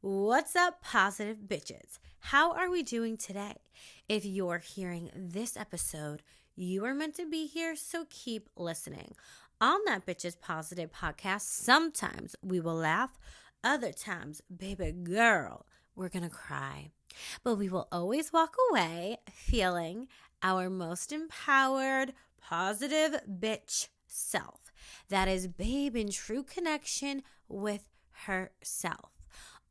What's up, positive bitches? How are we doing today? If you're hearing this episode, you are meant to be here, so keep listening. On that Bitches Positive podcast, sometimes we will laugh, other times, baby girl, we're gonna cry. But we will always walk away feeling our most empowered, positive bitch self. That is babe in true connection with herself.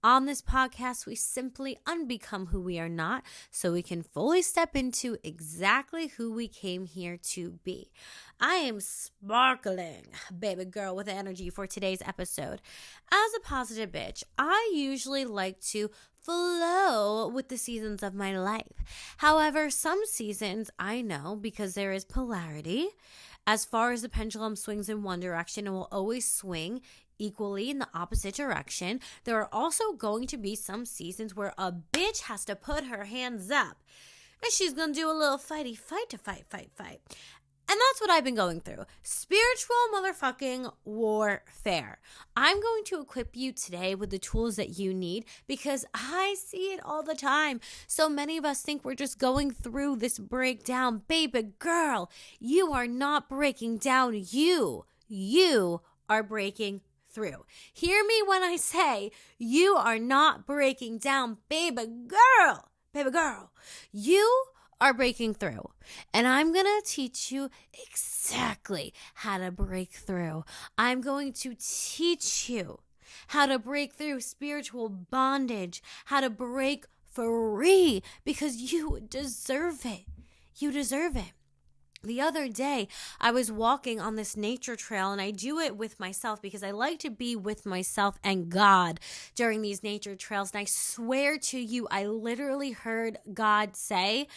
On this podcast, we simply unbecome who we are not so we can fully step into exactly who we came here to be. I am sparkling, baby girl, with energy for today's episode. As a positive bitch, I usually like to flow with the seasons of my life. However, some seasons I know, because there is polarity, as far as the pendulum swings in one direction, it will always swing equally in the opposite direction. There are also going to be some seasons where a bitch has to put her hands up and she's gonna do a little fight. And that's what I've been going through. Spiritual motherfucking warfare. I'm going to equip you today with the tools that you need because I see it all the time. So many of us think we're just going through this breakdown. Baby girl, you are not breaking down. You are breaking through. Hear me when I say you are not breaking down, baby girl. You are breaking through. And I'm going to teach you exactly how to break through. I'm going to teach you how to break through spiritual bondage, how to break free, because you deserve it. You deserve it. The other day, I was walking on this nature trail, and I do it with myself because I like to be with myself and God during these nature trails. And I swear to you, I literally heard God say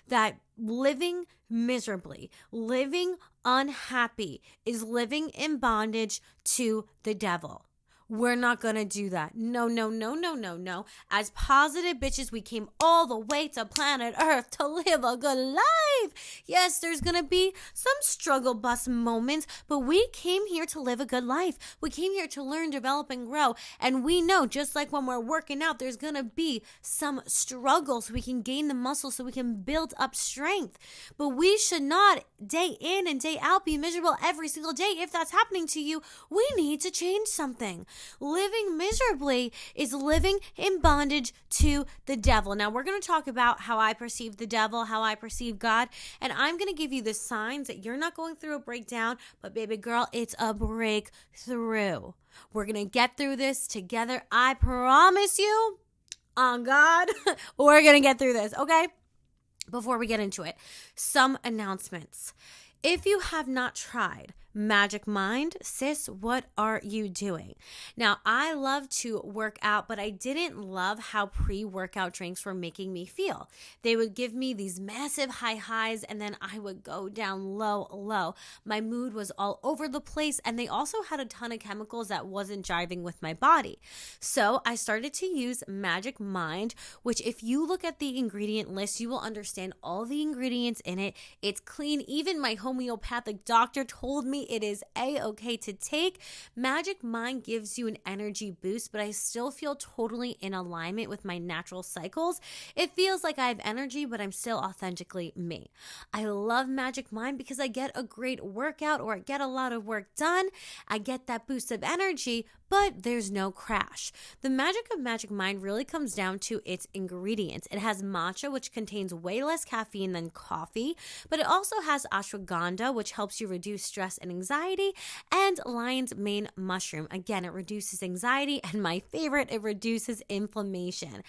that living miserably, living unhappy is living in bondage to the devil. We're not going to do that. No. As positive bitches, we came all the way to planet Earth to live a good life. Yes, there's going to be some struggle bus moments, but we came here to live a good life. We came here to learn, develop, and grow. And we know, just like when we're working out, there's going to be some struggle so we can gain the muscle, so we can build up strength. But we should not, day in and day out, be miserable every single day. If that's happening to you, we need to change something. Living miserably is living in bondage to the devil. Now, we're going to talk about how I perceive the devil, how I perceive God, and I'm going to give you the signs that you're not going through a breakdown, but baby girl, it's a breakthrough. We're going to get through this together. I promise you, on God, we're going to get through this, okay? Before we get into it, some announcements. If you have not tried Magic Mind, sis, what are you doing? Now, I love to work out, but I didn't love how pre-workout drinks were making me feel. They would give me these massive high highs, and then I would go down low. My mood was all over the place, and they also had a ton of chemicals that wasn't jiving with my body. So I started to use Magic Mind, which if you look at the ingredient list, you will understand all the ingredients in it. It's clean. Even my homeopathic doctor told me it is a-okay to take. Magic Mind gives you an energy boost, but I still feel totally in alignment with my natural cycles. It feels like I have energy, but I'm still authentically me. I love Magic Mind because I get a great workout, or I get a lot of work done. I get that boost of energy, but there's no crash. The magic of Magic Mind really comes down to its ingredients. It has matcha, which contains way less caffeine than coffee, but it also has ashwagandha, which helps you reduce stress and anxiety, and lion's mane mushroom. Again, it reduces anxiety, and my favorite, it reduces inflammation.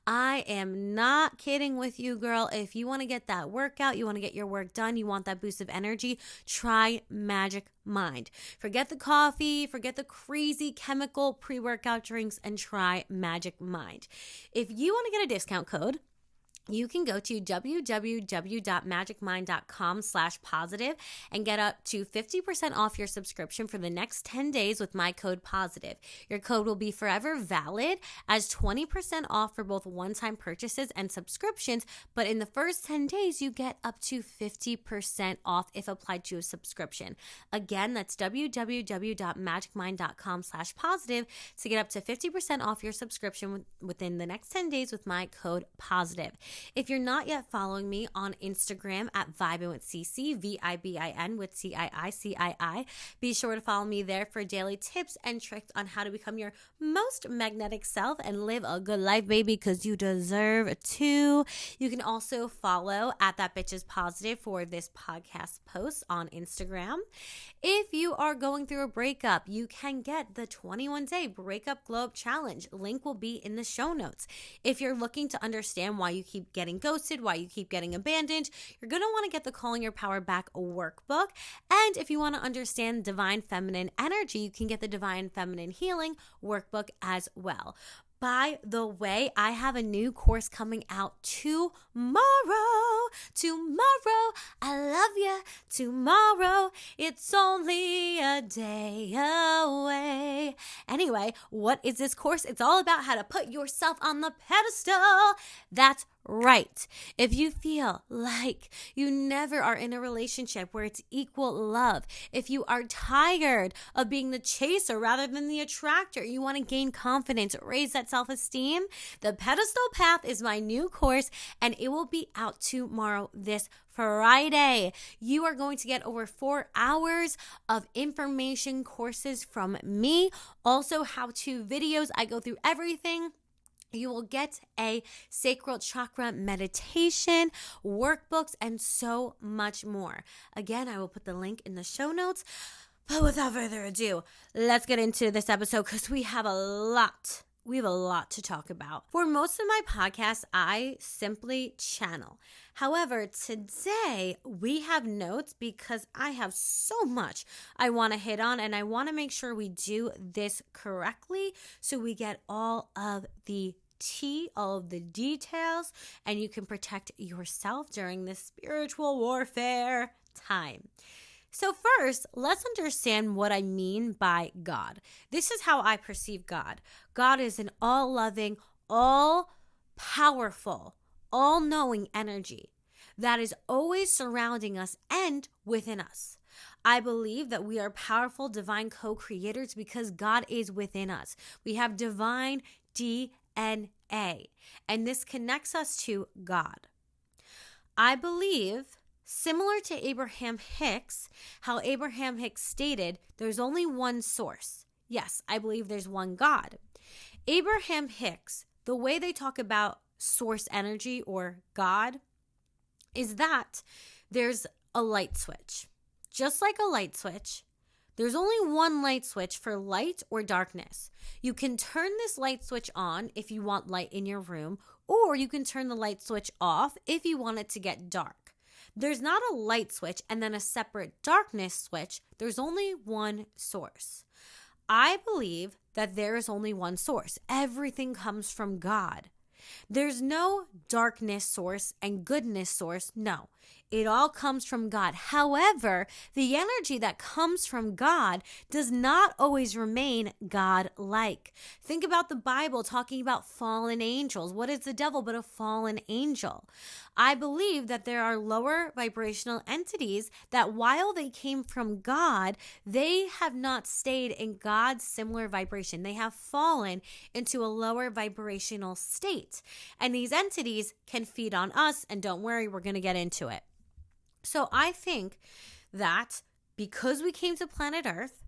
I am not kidding with you, girl. If you want to get that workout, you want to get your work done, you want that boost of energy, try Magic Mind. Forget the coffee, forget the crazy chemical pre-workout drinks, and try Magic Mind. If you want to get a discount code, you can go to www.magicmind.com/positive and get up to 50% off your subscription for the next 10 days with my code positive. Your code will be forever valid as 20% off for both one-time purchases and subscriptions, but in the first 10 days, you get up to 50% off if applied to a subscription. Again, that's www.magicmind.com/positive to get up to 50% off your subscription within the next 10 days with my code positive. If you're not yet following me on Instagram at Vibin with CC, VIBIN with CIICII, be sure to follow me there for daily tips and tricks on how to become your most magnetic self and live a good life, baby, because you deserve to. You can also follow at That Bitch Is Positive for this podcast post on Instagram. If you are going through a breakup, you can get the 21-day Breakup Glow Up Challenge. Link will be in the show notes. If you're looking to understand why you keep getting ghosted, why you keep getting abandoned, you're going to want to get the Calling Your Power Back workbook. And if you want to understand divine feminine energy, you can get the Divine Feminine Healing workbook as well. By the way, I have a new course coming out tomorrow. I love you. Tomorrow, it's only a day away. Anyway, what is this course? It's all about how to put yourself on the pedestal. That's right. If you feel like you never are in a relationship where it's equal love, if you are tired of being the chaser rather than the attractor, you want to gain confidence, raise that self-esteem, the Pedestal Path is my new course, and it will be out tomorrow, this Friday. You are going to get over 4 hours of information courses from me, also how-to videos. I go through everything. You will get a sacral chakra meditation, workbooks, and so much more. Again, I will put the link in the show notes. But without further ado, let's get into this episode because we have a lot to talk about. For most of my podcasts, I simply channel. However, today we have notes because I have so much I want to hit on, and I want to make sure we do this correctly so we get all of the tea, all of the details, and you can protect yourself during this spiritual warfare time. So first, let's understand what I mean by God. This is how I perceive God. God is an all-loving, all-powerful, all-knowing energy that is always surrounding us and within us. I believe that we are powerful, divine co-creators because God is within us. We have divine DNA, and this connects us to God. I believe, similar to Abraham Hicks, how Abraham Hicks stated, there's only one source. Yes, I believe there's one God. Abraham Hicks, the way they talk about source energy or God, is that there's a light switch. Just like a light switch, there's only one light switch for light or darkness. You can turn this light switch on if you want light in your room, or you can turn the light switch off if you want it to get dark. There's not a light switch and then a separate darkness switch. There's only one source. I believe that there is only one source. Everything comes from God. There's no darkness source and goodness source. No, it all comes from God. However, the energy that comes from God does not always remain God-like. Think about the Bible talking about fallen angels. What is the devil but a fallen angel? I believe that there are lower vibrational entities that while they came from God, they have not stayed in God's similar vibration. They have fallen into a lower vibrational state. And these entities can feed on us, and don't worry, we're going to get into it. So I think that because we came to planet Earth,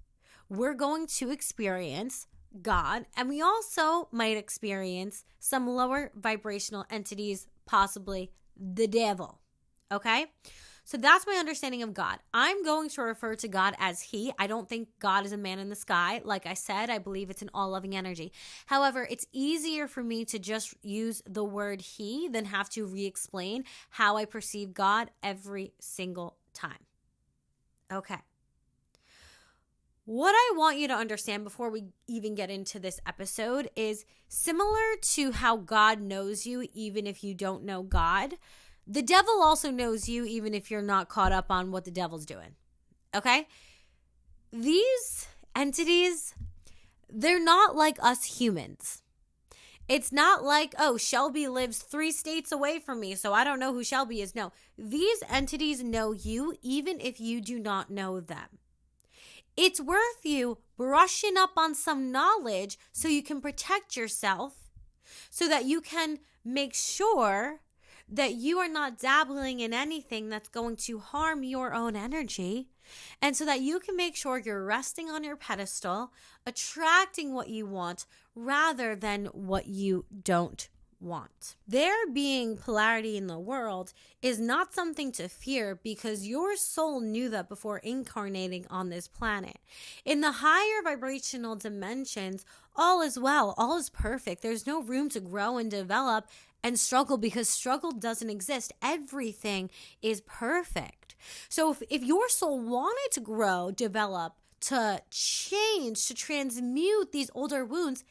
we're going to experience God, and we also might experience some lower vibrational entities, possibly the devil. Okay? So that's my understanding of God. I'm going to refer to God as He. I don't think God is a man in the sky. Like I said, I believe it's an all-loving energy. However, it's easier for me to just use the word He than have to re-explain how I perceive God every single time. Okay. What I want you to understand before we even get into this episode is similar to how God knows you even if you don't know God, the devil also knows you even if you're not caught up on what the devil's doing. Okay? These entities, they're not like us humans. It's not like, oh, Shelby lives 3 states away from me, so I don't know who Shelby is. No, these entities know you even if you do not know them. It's worth you brushing up on some knowledge so you can protect yourself, so that you can make sure that you are not dabbling in anything that's going to harm your own energy, and so that you can make sure you're resting on your pedestal, attracting what you want rather than what you don't want. There being polarity in the world is not something to fear because your soul knew that before incarnating on this planet. In the higher vibrational dimensions, all is well, all is perfect. There's no room to grow and develop and struggle because struggle doesn't exist. Everything is perfect. So if your soul wanted to grow, develop, to change, to transmute these older wounds,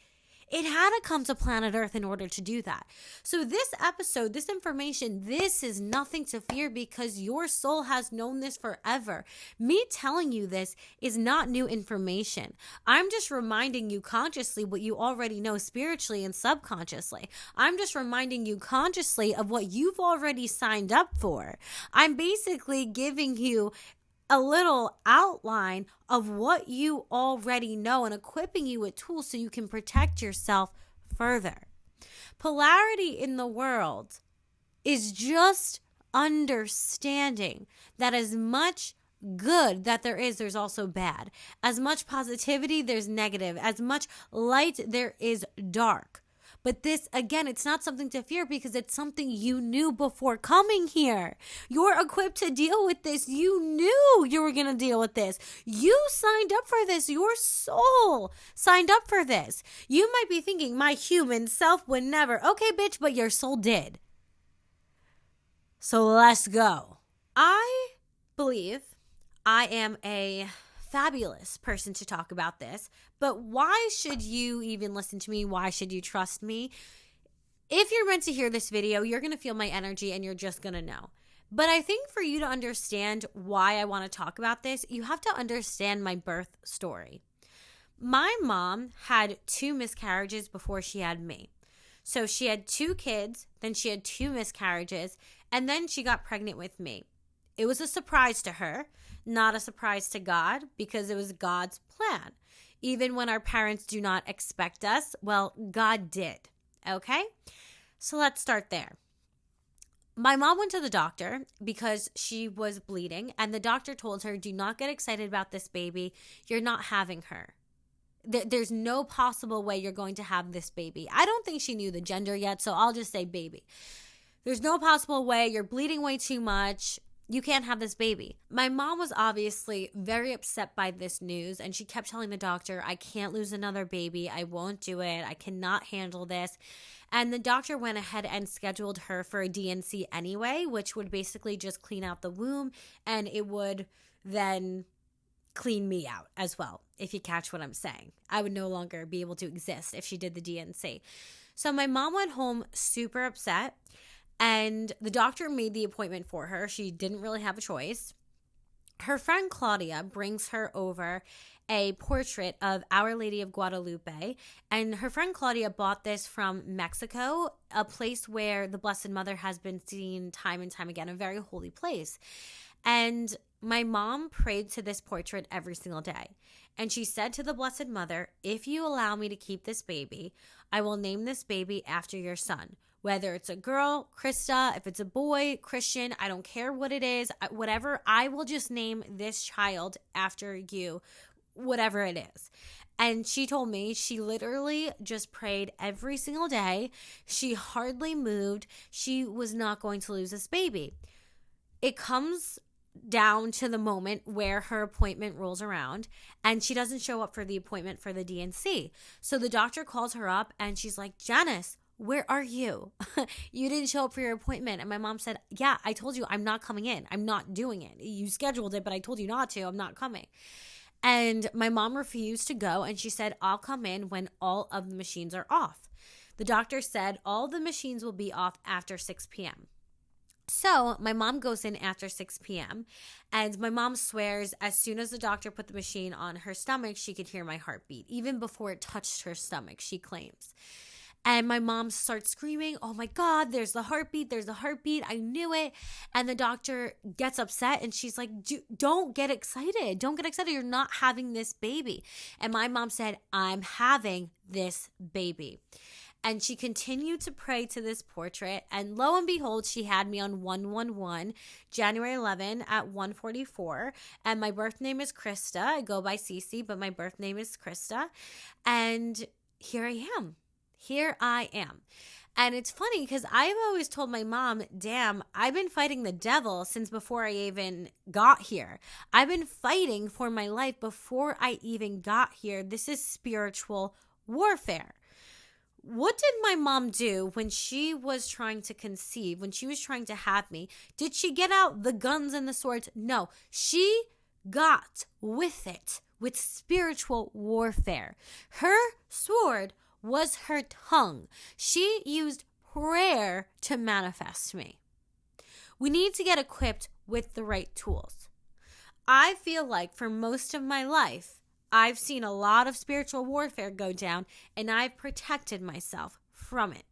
it had to come to planet Earth in order to do that. So this episode, this information, this is nothing to fear because your soul has known this forever. Me telling you this is not new information. I'm just reminding you consciously what you already know spiritually and subconsciously. I'm just reminding you consciously of what you've already signed up for. I'm basically giving you a little outline of what you already know and equipping you with tools so you can protect yourself further. Polarity in the world is just understanding that as much good that there is, there's also bad. As much positivity, there's negative. As much light, there is dark. But this, again, it's not something to fear because it's something you knew before coming here. You're equipped to deal with this. You knew you were going to deal with this. You signed up for this. Your soul signed up for this. You might be thinking, my human self would never. Okay, bitch, but your soul did. So let's go. I believe I am a fabulous person to talk about this, but why should you even listen to me? Why should you trust me? If you're meant to hear this video, you're going to feel my energy and you're just going to know. But I think for you to understand why I want to talk about this, you have to understand my birth story. My mom had 2 miscarriages before she had me. So she had 2 kids, then she had 2 miscarriages, and then she got pregnant with me. It was a surprise to her, not a surprise to God, because it was God's plan. Even when our parents do not expect us, well, God did, okay? So let's start there. My mom went to the doctor because she was bleeding, and the doctor told her, do not get excited about this baby. You're not having her. There's no possible way you're going to have this baby. I don't think she knew the gender yet, so I'll just say baby. There's no possible way. You're bleeding way too much. You can't have this baby. My mom was obviously very upset by this news, and she kept telling the doctor, I can't lose another baby. I won't do it. I cannot handle this. And the doctor went ahead and scheduled her for a D&C anyway, which would basically just clean out the womb, and it would then clean me out as well, if you catch what I'm saying. I would no longer be able to exist if she did the D&C. So my mom went home super upset. And the doctor made the appointment for her. She didn't really have a choice. Her friend Claudia brings her over a portrait of Our Lady of Guadalupe. And her friend Claudia bought this from Mexico, a place where the Blessed Mother has been seen time and time again, a very holy place. And my mom prayed to this portrait every single day. And she said to the Blessed Mother, if you allow me to keep this baby, I will name this baby after your son. Whether it's a girl, Krista, if it's a boy, Christian, I don't care what it is, whatever, I will just name this child after you, whatever it is. And she told me she literally just prayed every single day. She hardly moved. She was not going to lose this baby. It comes down to the moment where her appointment rolls around and she doesn't show up for the appointment for the D&C. So the doctor calls her up and she's like, Janice, where are you? You didn't show up for your appointment. And my mom said, yeah, I told you I'm not coming in. I'm not doing it. You scheduled it, but I told you not to. I'm not coming. And my mom refused to go, and she said, I'll come in when all of the machines are off. The doctor said all the machines will be off after 6 p.m. So my mom goes in after 6 p.m. and my mom swears as soon as the doctor put the machine on her stomach, she could hear my heartbeat. Even before it touched her stomach, she claims. And my mom starts screaming, oh my God, there's the heartbeat. I knew it. And the doctor gets upset and she's like, don't get excited. You're not having this baby. And my mom said, I'm having this baby. And she continued to pray to this portrait. And lo and behold, she had me on 111, January 11 at 1:44. And my birth name is Krista. I go by Cece, but my birth name is Krista. And here I am. And it's funny because I've always told my mom, damn, I've been fighting the devil since before I even got here. I've been fighting for my life before I even got here. This is spiritual warfare. What did my mom do when she was trying to conceive, when she was trying to have me? Did she get out the guns and the swords? No, she got with it, with spiritual warfare. Her sword was her tongue. She used prayer to manifest me. We need to get equipped with the right tools. I feel like for most of my life, I've seen a lot of spiritual warfare go down, and I've protected myself from it.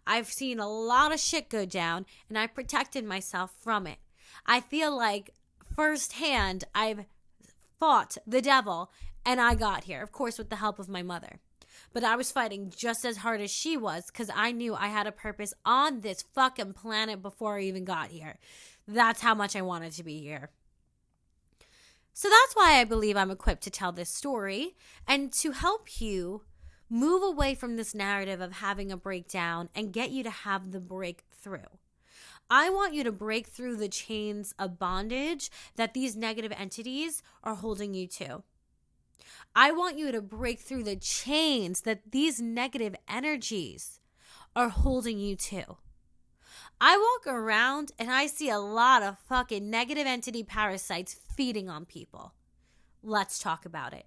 I've seen a lot of shit go down, and I've protected myself from it. I feel like firsthand I've fought the devil, and I got here, of course, with the help of my mother. But I was fighting just as hard as she was because I knew I had a purpose on this fucking planet before I even got here. That's how much I wanted to be here. So that's why I believe I'm equipped to tell this story and to help you move away from this narrative of having a breakdown and get you to have the breakthrough. I want you to break through the chains of bondage that these negative entities are holding you to. I want you to break through the chains that these negative energies are holding you to. I walk around and I see a lot of fucking negative entity parasites feeding on people. Let's talk about it.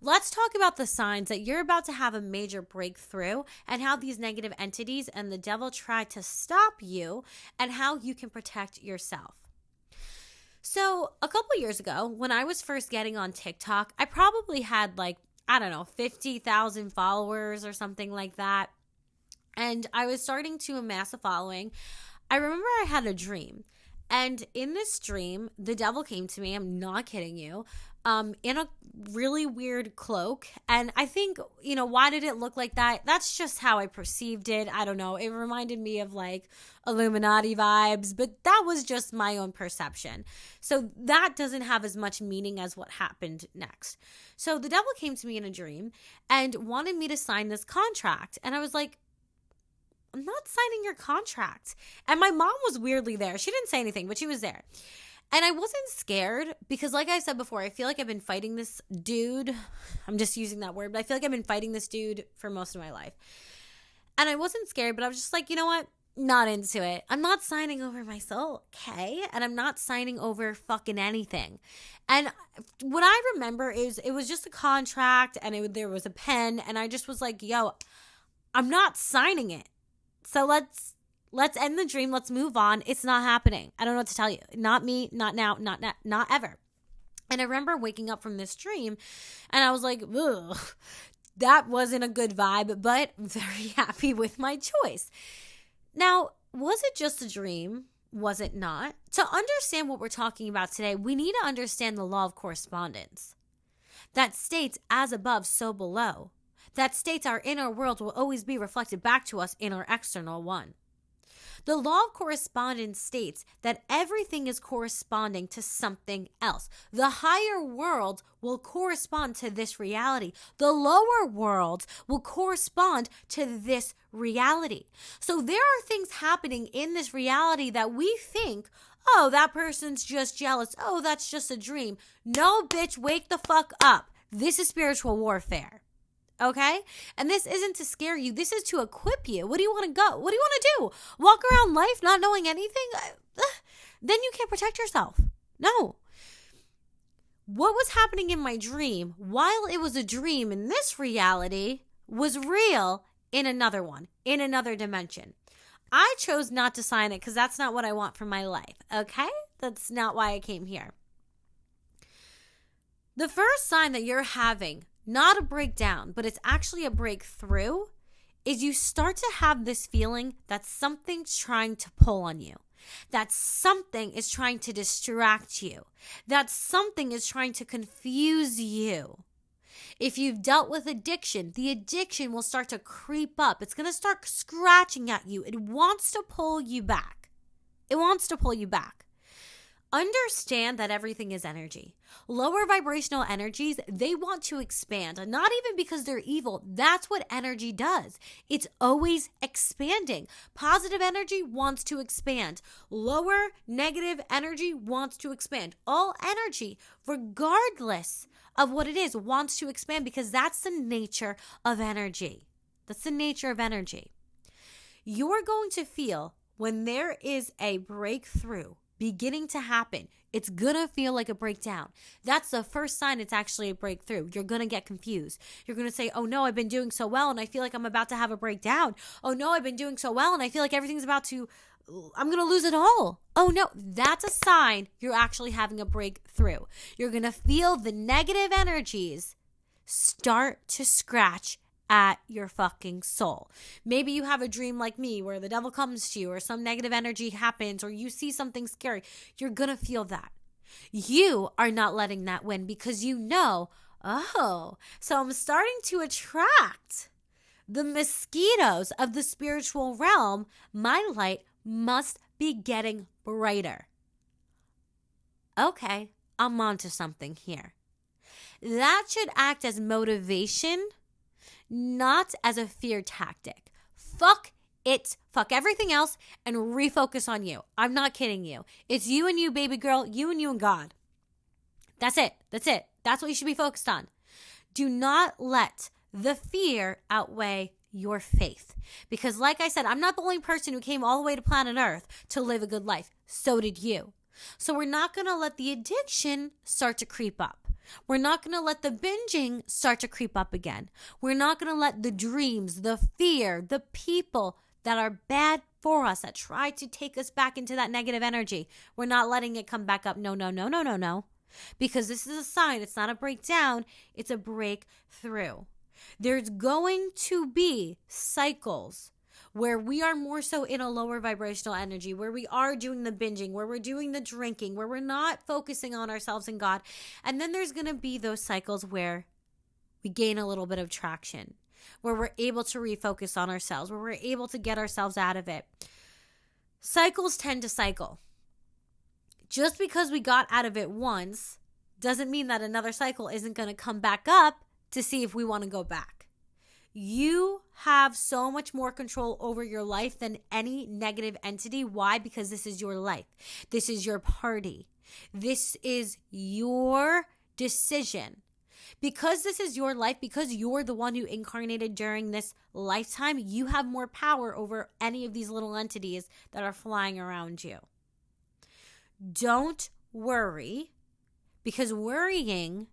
Let's talk about the signs that you're about to have a major breakthrough and how these negative entities and the devil try to stop you and how you can protect yourself. So a couple years ago, when I was first getting on TikTok, I probably had 50,000 followers or something like that. And I was starting to amass a following. I remember I had a dream. And in this dream, the devil came to me, I'm not kidding you, in a really weird cloak. And I think, why did it look like that? That's just how I perceived it. I don't know. It reminded me of Illuminati vibes, but that was just my own perception. So that doesn't have as much meaning as what happened next. So the devil came to me in a dream and wanted me to sign this contract. And I was like, I'm not signing your contract. And my mom was weirdly there. She didn't say anything, but she was there. And I wasn't scared because, like I said before, I feel like I've been fighting this dude. I'm just using that word, but I feel like I've been fighting this dude for most of my life. And I wasn't scared, but I was just like, you know what? Not into it. I'm not signing over my soul, okay? And I'm not signing over fucking anything. And what I remember is it was just a contract and there was a pen. And I just was like, yo, I'm not signing it. So let's end the dream. Let's move on. It's not happening. I don't know what to tell you. Not me, not now, not ever. And I remember waking up from this dream and I was like, ugh, that wasn't a good vibe, but very happy with my choice. Now, was it just a dream? Was it not? To understand what we're talking about today, we need to understand the law of correspondence. That states, as above, so below. That states our inner world will always be reflected back to us in our external one. The law of correspondence states that everything is corresponding to something else. The higher world will correspond to this reality. The lower world will correspond to this reality. So there are things happening in this reality that we think, oh, that person's just jealous. Oh, that's just a dream. No, bitch, wake the fuck up. This is spiritual warfare. Okay? And this isn't to scare you. This is to equip you. What do you want to go? What do you want to do? Walk around life not knowing anything? Then you can't protect yourself. No. what was happening in my dream, while it was a dream in this reality, was real in another one, in another dimension. I chose not to sign it because that's not what I want for my life, okay? That's not why I came here. The first sign that you're having, not a breakdown, but it's actually a breakthrough, is you start to have this feeling that something's trying to pull on you, that something is trying to distract you, that something is trying to confuse you. If you've dealt with addiction, the addiction will start to creep up. It's going to start scratching at you. It wants to pull you back. It wants to pull you back. Understand that everything is energy. Lower vibrational energies, they want to expand. Not even because they're evil. That's what energy does. It's always expanding. Positive energy wants to expand. Lower negative energy wants to expand. All energy, regardless of what it is, wants to expand because that's the nature of energy. That's the nature of energy. You're going to feel when there is a breakthrough beginning to happen, it's going to feel like a breakdown. That's the first sign it's actually a breakthrough. You're going to get confused. You're going to say, oh no, I've been doing so well and I feel like I'm about to have a breakdown. Oh no, I've been doing so well and I feel like I'm going to lose it all. Oh no, that's a sign you're actually having a breakthrough. You're going to feel the negative energies start to scratch at your fucking soul. Maybe you have a dream like me where the devil comes to you or some negative energy happens or you see something scary. You're going to feel that. You are not letting that win because you know, oh, so I'm starting to attract the mosquitoes of the spiritual realm. My light must be getting brighter. Okay, I'm onto something here. That should act as motivation, not as a fear tactic. Fuck it. Fuck everything else and refocus on you. I'm not kidding you. It's you and you, baby girl. You and God. That's it. That's it. That's what you should be focused on. Do not let the fear outweigh your faith. Because like I said, I'm not the only person who came all the way to planet Earth to live a good life. So did you. So we're not going to let the addiction start to creep up. We're not going to let the binging start to creep up again. We're not going to let the dreams, the fear, the people that are bad for us, that try to take us back into that negative energy, we're not letting it come back up. No. Because this is a sign. It's not a breakdown. It's a breakthrough. There's going to be cycles where we are more so in a lower vibrational energy, where we are doing the binging, where we're doing the drinking, where we're not focusing on ourselves and God. And then there's going to be those cycles where we gain a little bit of traction, where we're able to refocus on ourselves, where we're able to get ourselves out of it. Cycles tend to cycle. Just because we got out of it once doesn't mean that another cycle isn't going to come back up to see if we want to go back. You have so much more control over your life than any negative entity. Why? Because this is your life. This is your party. This is your decision. Because this is your life, because you're the one who incarnated during this lifetime, you have more power over any of these little entities that are flying around you. Don't worry, because worrying,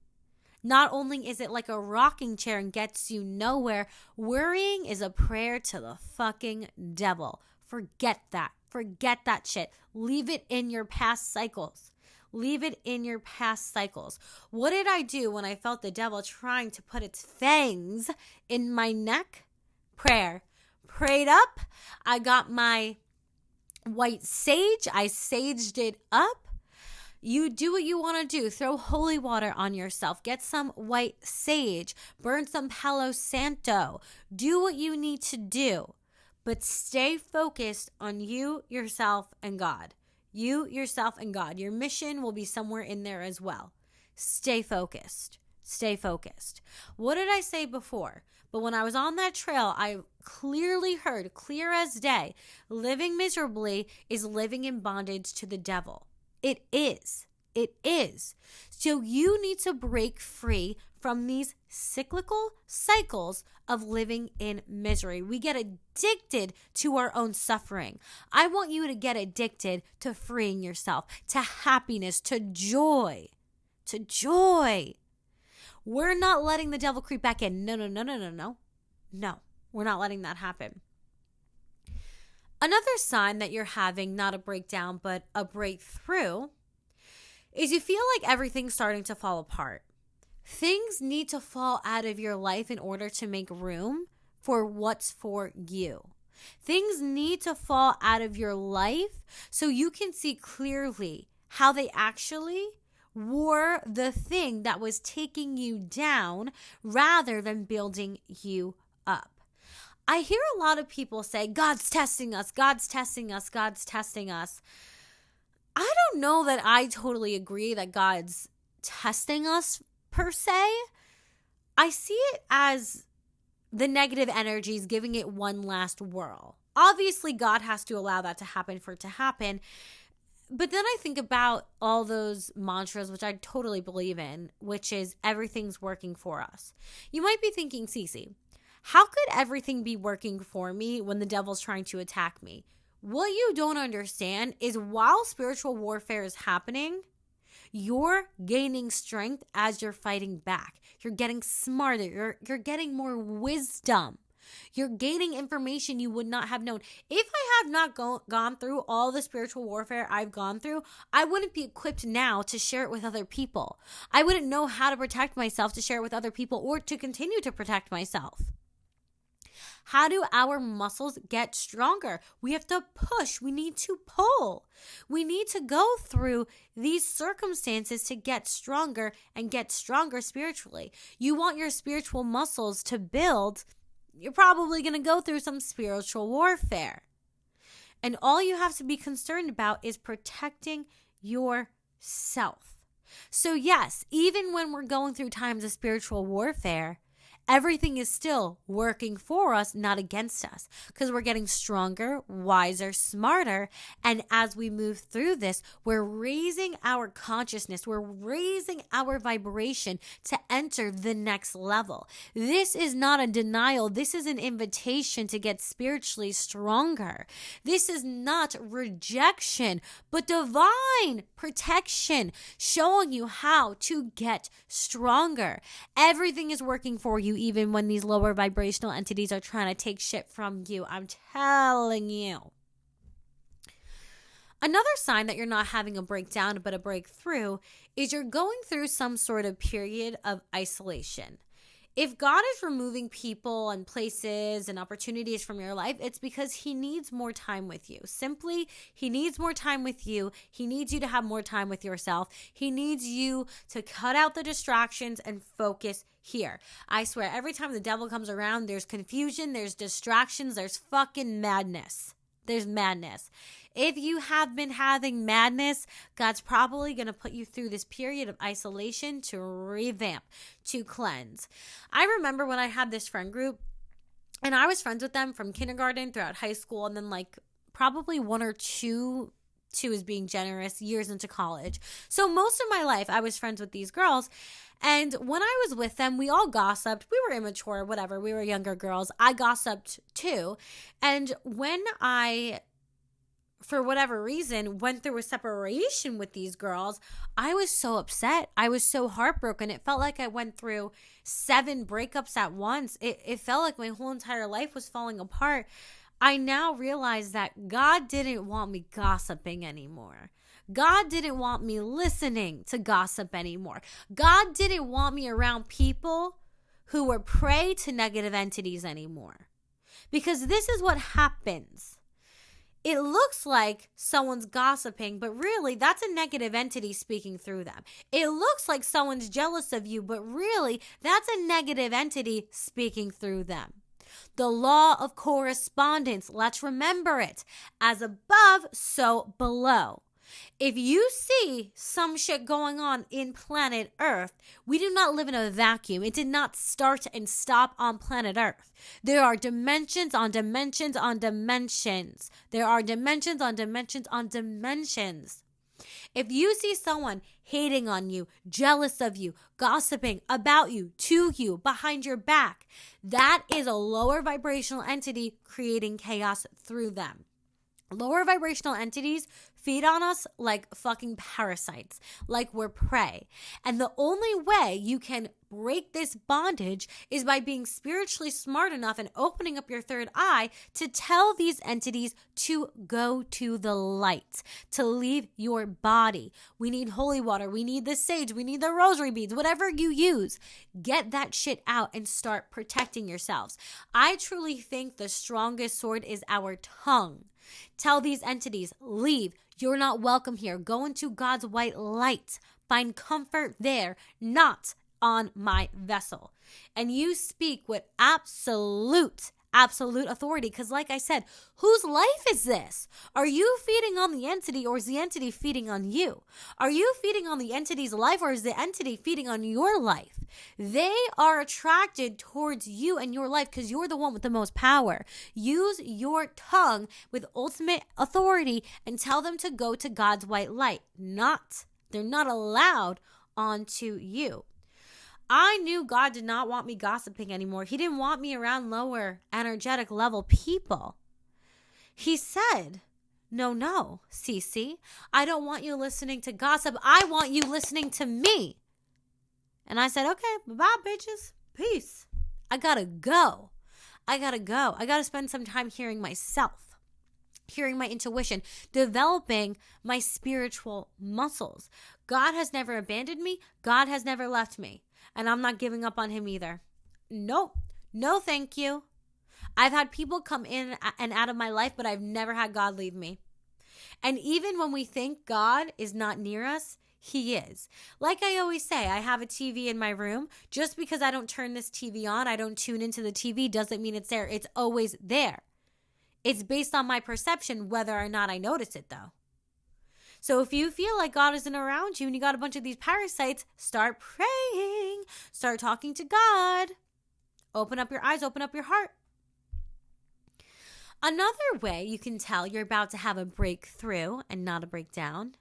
not only is it like a rocking chair and gets you nowhere, worrying is a prayer to the fucking devil. Forget that. Forget that shit. Leave it in your past cycles. Leave it in your past cycles. What did I do when I felt the devil trying to put its fangs in my neck? Prayer. Prayed up. I got my white sage. I saged it up. You do what you want to do. Throw holy water on yourself. Get some white sage. Burn some Palo Santo. Do what you need to do. But stay focused on you, yourself, and God. You, yourself, and God. Your mission will be somewhere in there as well. Stay focused. Stay focused. What did I say before? But when I was on that trail, I clearly heard, clear as day, living miserably is living in bondage to the devil. It is. It is. So you need to break free from these cyclical cycles of living in misery. We get addicted to our own suffering. I want you to get addicted to freeing yourself, to happiness, to joy. to joy. We're not letting the devil creep back in. No. No, we're not letting that happen. Another sign that you're having not a breakdown, but a breakthrough is you feel like everything's starting to fall apart. Things need to fall out of your life in order to make room for what's for you. Things need to fall out of your life so you can see clearly how they actually were the thing that was taking you down rather than building you up. I hear a lot of people say, God's testing us, God's testing us, God's testing us. I don't know that I totally agree that God's testing us per se. I see it as the negative energies giving it one last whirl. Obviously, God has to allow that to happen for it to happen. But then I think about all those mantras, which I totally believe in, which is everything's working for us. You might be thinking, Cece, how could everything be working for me when the devil's trying to attack me? What you don't understand is while spiritual warfare is happening, you're gaining strength as you're fighting back. You're getting smarter. You're getting more wisdom. You're gaining information you would not have known. If I have not gone through all the spiritual warfare I've gone through, I wouldn't be equipped now to share it with other people. I wouldn't know how to protect myself to share it with other people or to continue to protect myself. How do our muscles get stronger? We have to push. We need to pull. We need to go through these circumstances to get stronger and get stronger spiritually. You want your spiritual muscles to build, you're probably going to go through some spiritual warfare. And all you have to be concerned about is protecting yourself. So yes, even when we're going through times of spiritual warfare, everything is still working for us, not against us, because we're getting stronger, wiser, smarter. And as we move through this, we're raising our consciousness. We're raising our vibration to enter the next level. This is not a denial. This is an invitation to get spiritually stronger. This is not rejection, but divine protection, showing you how to get stronger. Everything is working for you, even when these lower vibrational entities are trying to take shit from you. I'm telling you. Another sign that you're not having a breakdown but a breakthrough is you're going through some sort of period of isolation. If God is removing people and places and opportunities from your life, it's because he needs more time with you. Simply, he needs more time with you. He needs you to have more time with yourself. He needs you to cut out the distractions and focus here. I swear, every time the devil comes around, there's confusion, there's distractions, there's fucking madness. There's madness. If you have been having madness, God's probably going to put you through this period of isolation to revamp, to cleanse. I remember when I had this friend group, and I was friends with them from kindergarten throughout high school, and then like probably one or two is being generous, years into college. So most of my life, I was friends with these girls. And when I was with them, we all gossiped. We were immature, whatever. We were younger girls. I gossiped too. And when I, for whatever reason, went through a separation with these girls, I was so upset. I was so heartbroken. It felt like I went through 7 breakups at once. It felt like my whole entire life was falling apart. I now realize that God didn't want me gossiping anymore. God didn't want me listening to gossip anymore. God didn't want me around people who were prey to negative entities anymore. Because this is what happens. It looks like someone's gossiping, but really that's a negative entity speaking through them. It looks like someone's jealous of you, but really that's a negative entity speaking through them. The law of correspondence, let's remember it. As above, so below. If you see some shit going on in planet Earth, we do not live in a vacuum. It did not start and stop on planet Earth. There are dimensions on dimensions on dimensions. There are dimensions on dimensions on dimensions. If you see someone hating on you, jealous of you, gossiping about you, to you, behind your back, that is a lower vibrational entity creating chaos through them. Lower vibrational entities feed on us like fucking parasites, like we're prey. And the only way you can break this bondage is by being spiritually smart enough and opening up your third eye to tell these entities to go to the light, to leave your body. We need holy water. We need the sage. We need the rosary beads, whatever you use. Get that shit out and start protecting yourselves. I truly think the strongest sword is our tongue. Tell these entities, leave. You're not welcome here. Go into God's white light. Find comfort there, not on my vessel. And you speak with absolute authority. Because like I said, whose life is this? Are you feeding on the entity, or is the entity feeding on you? Are you feeding on the entity's life, or is the entity feeding on your life? They are attracted towards you and your life because you're the one with the most power. Use your tongue with ultimate authority and tell them to go to God's white light. They're not allowed onto you. I knew God did not want me gossiping anymore. He didn't want me around lower energetic level people. He said, no, Cece, I don't want you listening to gossip. I want you listening to me. And I said, okay, bye, bitches. Peace. I gotta go. I gotta spend some time hearing myself, hearing my intuition, developing my spiritual muscles. God has never abandoned me. God has never left me. And I'm not giving up on him either. Nope. No, thank you. I've had people come in and out of my life, but I've never had God leave me. And even when we think God is not near us, he is. Like I always say, I have a TV in my room. Just because I don't turn this TV on, I don't tune into the TV, doesn't mean it's there. It's always there. It's based on my perception, whether or not I notice it, though. So if you feel like God isn't around you and you got a bunch of these parasites, start praying. Start talking to God. Open up your eyes, open up your heart. Another way you can tell you're about to have a breakthrough and not a breakdown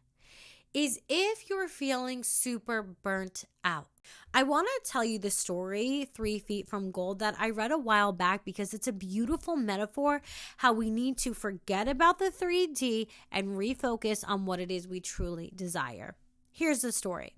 is if you're feeling super burnt out. I want to tell you the story, 3 Feet from Gold, that I read a while back because it's a beautiful metaphor how we need to forget about the 3D and refocus on what it is we truly desire. Here's the story.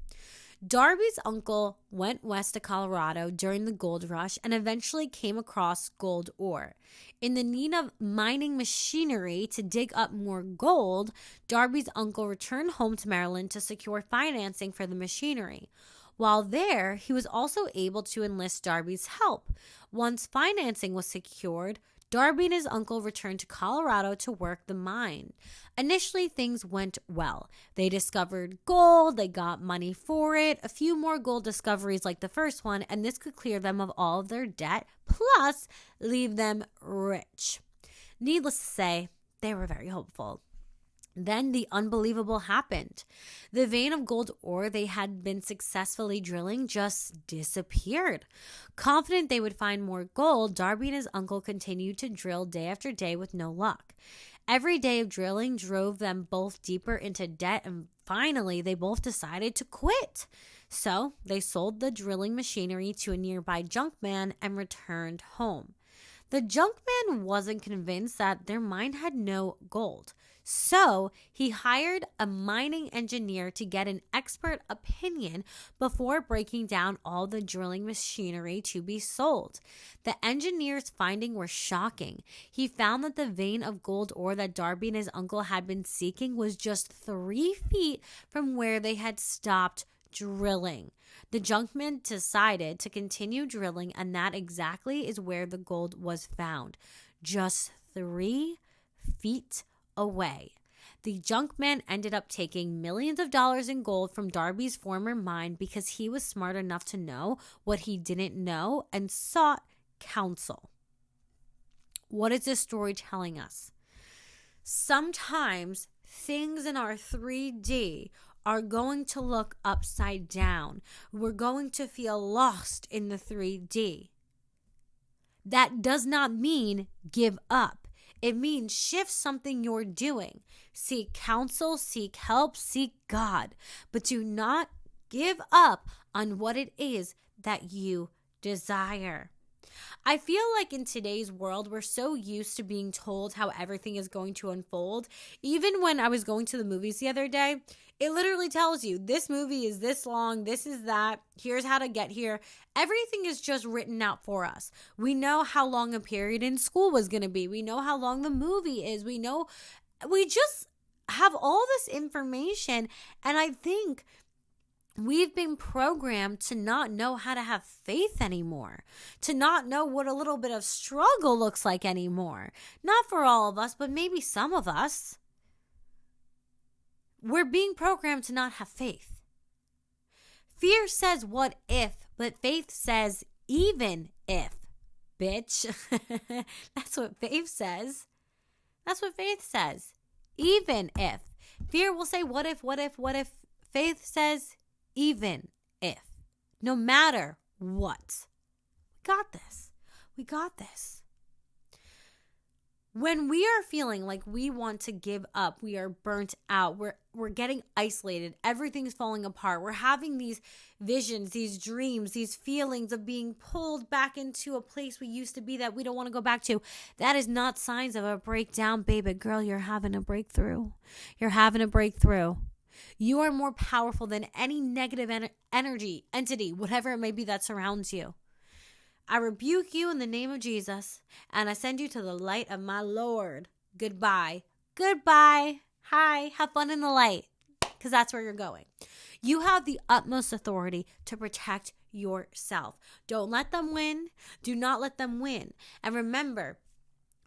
Darby's uncle went west to Colorado during the gold rush and eventually came across gold ore. In the need of mining machinery to dig up more gold, Darby's uncle returned home to Maryland to secure financing for the machinery. While there, he was also able to enlist Darby's help. Once financing was secured, Darby and his uncle returned to Colorado to work the mine. Initially, things went well. They discovered gold, they got money for it, a few more gold discoveries like the first one, and this could clear them of all of their debt, plus leave them rich. Needless to say, they were very hopeful. Then the unbelievable happened. The vein of gold ore they had been successfully drilling just disappeared. Confident they would find more gold, Darby and his uncle continued to drill day after day with no luck. Every day of drilling drove them both deeper into debt, and finally they both decided to quit. So they sold the drilling machinery to a nearby junkman and returned home. The junkman wasn't convinced that their mine had no gold. So he hired a mining engineer to get an expert opinion before breaking down all the drilling machinery to be sold. The engineer's findings were shocking. He found that the vein of gold ore that Darby and his uncle had been seeking was just 3 feet from where they had stopped drilling. The junkman decided to continue drilling, and that exactly is where the gold was found, just 3 feet away. The junkman ended up taking millions of dollars in gold from Darby's former mine because he was smart enough to know what he didn't know and sought counsel. What is this story telling us? Sometimes things in our 3D are going to look upside down. We're going to feel lost in the 3D. That does not mean give up. It means shift something you're doing. Seek counsel, seek help, seek God. But do not give up on what it is that you desire. I feel like in today's world, we're so used to being told how everything is going to unfold. Even when I was going to the movies the other day, it literally tells you this movie is this long, this is that, here's how to get here. Everything is just written out for us. We know how long a period in school was going to be. We know how long the movie is. We just have all this information. And I think we've been programmed to not know how to have faith anymore, to not know what a little bit of struggle looks like anymore. Not for all of us, but maybe some of us. We're being programmed to not have faith. Fear says what if, but faith says even if, bitch. That's what faith says. That's what faith says. Even if. Fear will say what if, what if, what if. Faith says even if. No matter what. We got this. We got this. When we are feeling like we want to give up, we are burnt out, we're getting isolated, everything's falling apart, we're having these visions, these dreams, these feelings of being pulled back into a place we used to be that we don't want to go back to, that is not signs of a breakdown, baby girl. You're having a breakthrough. You're having a breakthrough. You are more powerful than any negative energy, entity, whatever it may be that surrounds you. I rebuke you in the name of Jesus, and I send you to the light of my Lord. Goodbye. Goodbye. Hi. Have fun in the light, because that's where you're going. You have the utmost authority to protect yourself. Don't let them win. Do not let them win. And remember,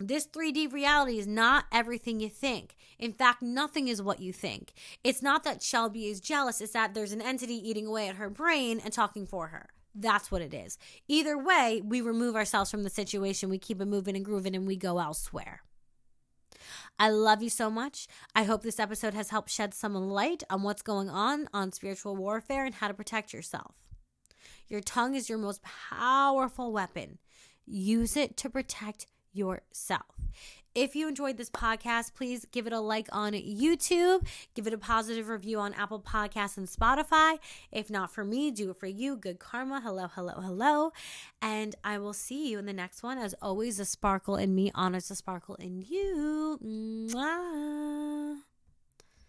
this 3D reality is not everything you think. In fact, nothing is what you think. It's not that Shelby is jealous. It's that there's an entity eating away at her brain and talking for her. That's what it is. Either way, we remove ourselves from the situation, we keep it moving and grooving, and we go elsewhere. I love you so much. I hope this episode has helped shed some light on what's going on spiritual warfare and how to protect yourself. Your tongue is your most powerful weapon. Use it to protect yourself. If you enjoyed this podcast, please give it a like on YouTube. Give it a positive review on Apple Podcasts and Spotify. If not for me, do it for you. Good karma. Hello, hello, hello. And I will see you in the next one. As always, the sparkle in me honors the sparkle in you. Mwah.